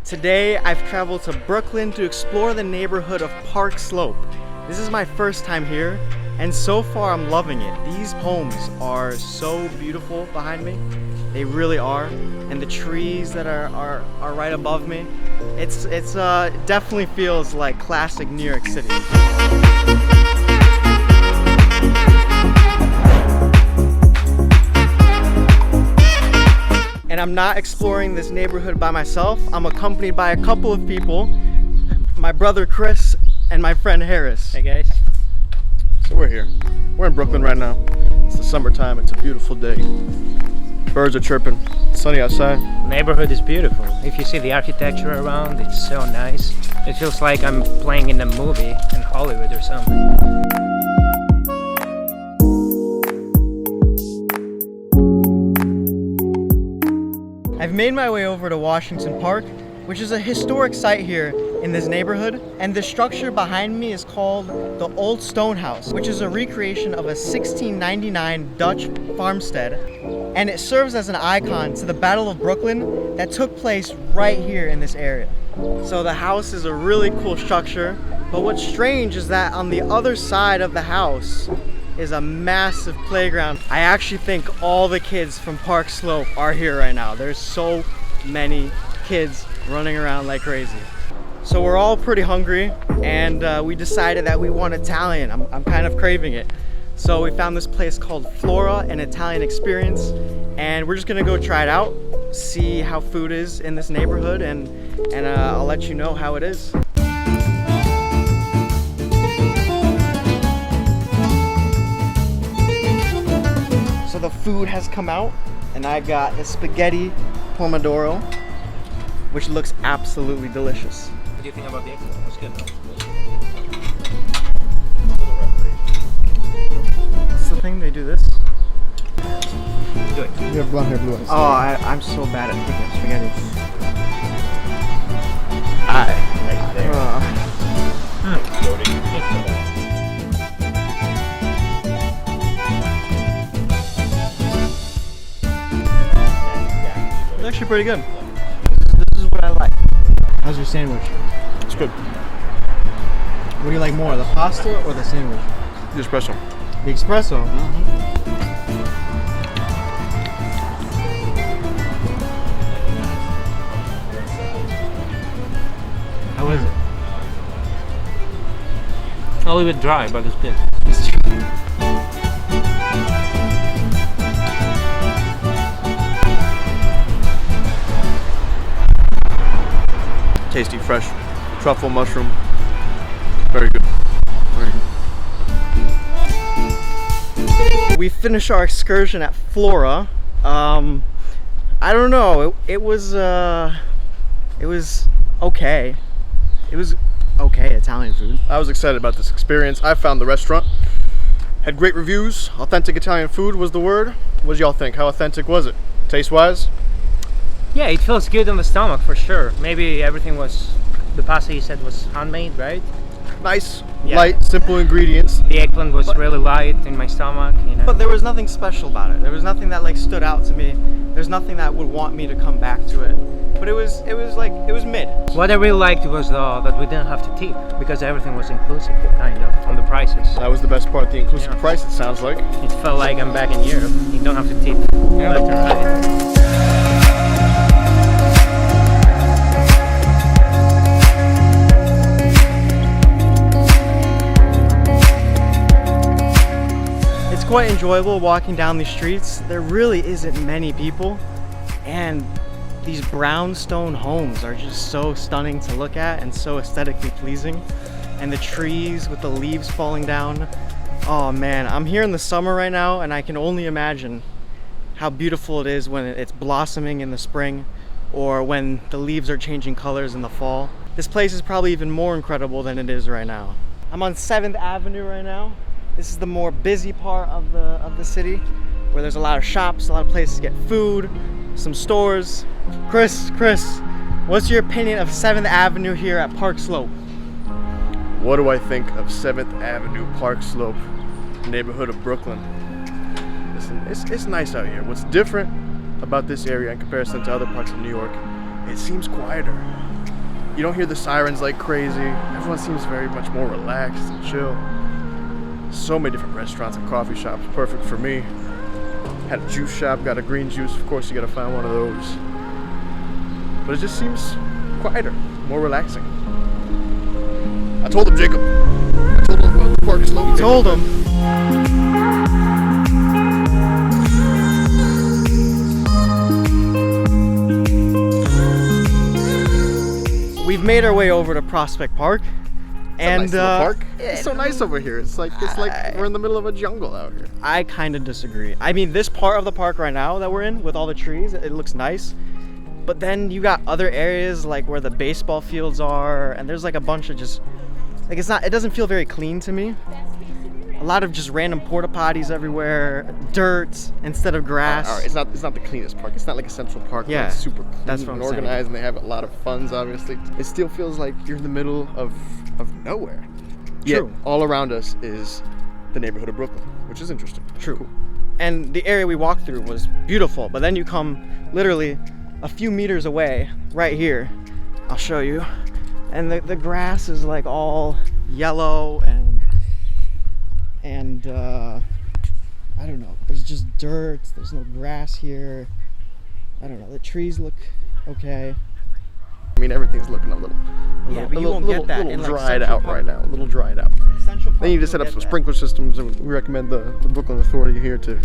Today, I've traveled to Brooklyn to explore the neighborhood of Park Slope. This is my first time here, and so far I'm loving it. These homes are so beautiful behind me. They really are. And the trees that are right above me, it definitely feels like classic New York City. And I'm not exploring this neighborhood by myself. I'm accompanied by a couple of people, my brother Chris and my friend Harris. Hey guys. So we're here. We're in Brooklyn right now. It's the summertime. It's a beautiful day. Birds are chirping. It's sunny outside. The neighborhood is beautiful. If you see the architecture around, it's so nice. It feels like I'm playing in a movie in Hollywood or something. I've made my way over to Washington Park, which is a historic site here in this neighborhood, and the structure behind me is called the Old Stone House, which is a recreation of a 1699 Dutch farmstead, and it serves as an icon to the Battle of Brooklyn that took place right here in this area. So the house is a really cool structure, but what's strange is that on the other side of the house is a massive playground. I actually think all the kids from Park Slope are here right now. There's so many kids running around like crazy. So we're all pretty hungry, and we decided that we want Italian. I'm kind of craving it. So we found this place called Flora, an Italian experience, and we're just gonna go try it out, see how food is in this neighborhood, and I'll let you know how it is. So the food has come out, and I got the spaghetti pomodoro, which looks absolutely delicious. What do you think about the egg? It's good. What's the thing? They do this? Do it. You have blonde hair, blue eyes. Oh, I'm so bad at picking spaghetti. Right there. It's actually pretty good. This is what I like. How's your sandwich? It's good. What do you like more, the pasta or the sandwich? The espresso. The espresso? How is it? A little bit dry, but it's good. Tasty, fresh, truffle, mushroom. Very good. Very good. We finished our excursion at Flora. I don't know. It was okay. It was okay Italian food. I was excited about this experience. I found the restaurant. Had great reviews. Authentic Italian food was the word. What did y'all think? How authentic was it? Taste-wise? Yeah, it feels good on the stomach for sure. Maybe everything was, the pasta you said was handmade, right? Nice, Yeah. light, simple ingredients. The eggplant was really light in my stomach, you know. But there was nothing special about it. There was nothing that like stood out to me. There's nothing that would want me to come back to it. But it was mid. What I really liked was that we didn't have to tip because everything was inclusive, kind of, on the prices. That was the best part, the inclusive Yeah. price, it sounds like. It felt like I'm back in Europe. You don't have to tip left and right. It's quite enjoyable walking down these streets. There really isn't many people, and these brownstone homes are just so stunning to look at and so aesthetically pleasing. And the trees with the leaves falling down. Oh man, I'm here in the summer right now, and I can only imagine how beautiful it is when it's blossoming in the spring or when the leaves are changing colors in the fall. This place is probably even more incredible than it is right now. I'm on 7th Avenue right now. This is the more busy part of the city, where there's a lot of shops, a lot of places to get food, some stores. Chris, what's your opinion of 7th Avenue here at Park Slope? What do I think of 7th Avenue, Park Slope, neighborhood of Brooklyn? Listen, it's nice out here. What's different about this area in comparison to other parts of New York, it seems quieter. You don't hear the sirens like crazy. Everyone seems very much more relaxed and chill. So many different restaurants and coffee shops, perfect for me. Had a juice shop, got a green juice. Of course, you gotta find one of those. But it just seems quieter, more relaxing. I told him, Jacob. I told him about the park slow. You told him. We've made our way over to Prospect Park, and Nice little park. It's so nice over here. It's like we're in the middle of a jungle out here. I kind of disagree. I mean, this part of the park right now that we're in, with all the trees, it looks nice. But then you got other areas like where the baseball fields are, and there's like a bunch of just like it doesn't feel very clean to me. A lot of just random porta potties everywhere, dirt instead of grass. All right, it's not the cleanest park. It's not like a Central Park. Yeah, where it's super clean that's what and I'm saying. organized, and they have a lot of funds. Obviously, it still feels like you're in the middle of nowhere. Yet True. all around us is the neighborhood of Brooklyn, which is interesting. True. Cool. And the area we walked through was beautiful, but then you come literally a few meters away, right here. I'll show you. And the grass is like all yellow and I don't know. There's just dirt. There's no grass here. I don't know. The trees look okay. I mean, everything's looking a little Yeah, but you won't get that little in, like, dried Central out Park. right now. A little dried out. Central Park, They need to you set don't up some get that. sprinkler systems, and we recommend the Brooklyn Authority here to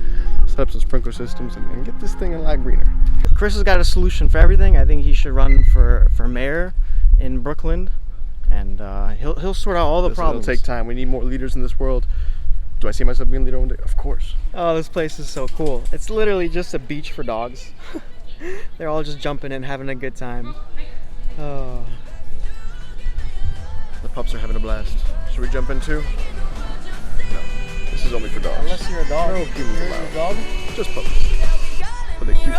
set up some sprinkler systems and get this thing a lot greener. Chris has got a solution for everything. I think he should run for mayor in Brooklyn, and he'll sort out all the Listen, problems. It'll take time. We need more leaders in this world. Do I see myself being a leader one day? Of course. Oh, this place is so cool. It's literally just a beach for dogs. They're all just jumping in, having a good time. Oh. The pups are having a blast. Should we jump in too? No. This is only for dogs. Unless you're a dog. No humans You're allowed. a dog? Just pups. But they're cute.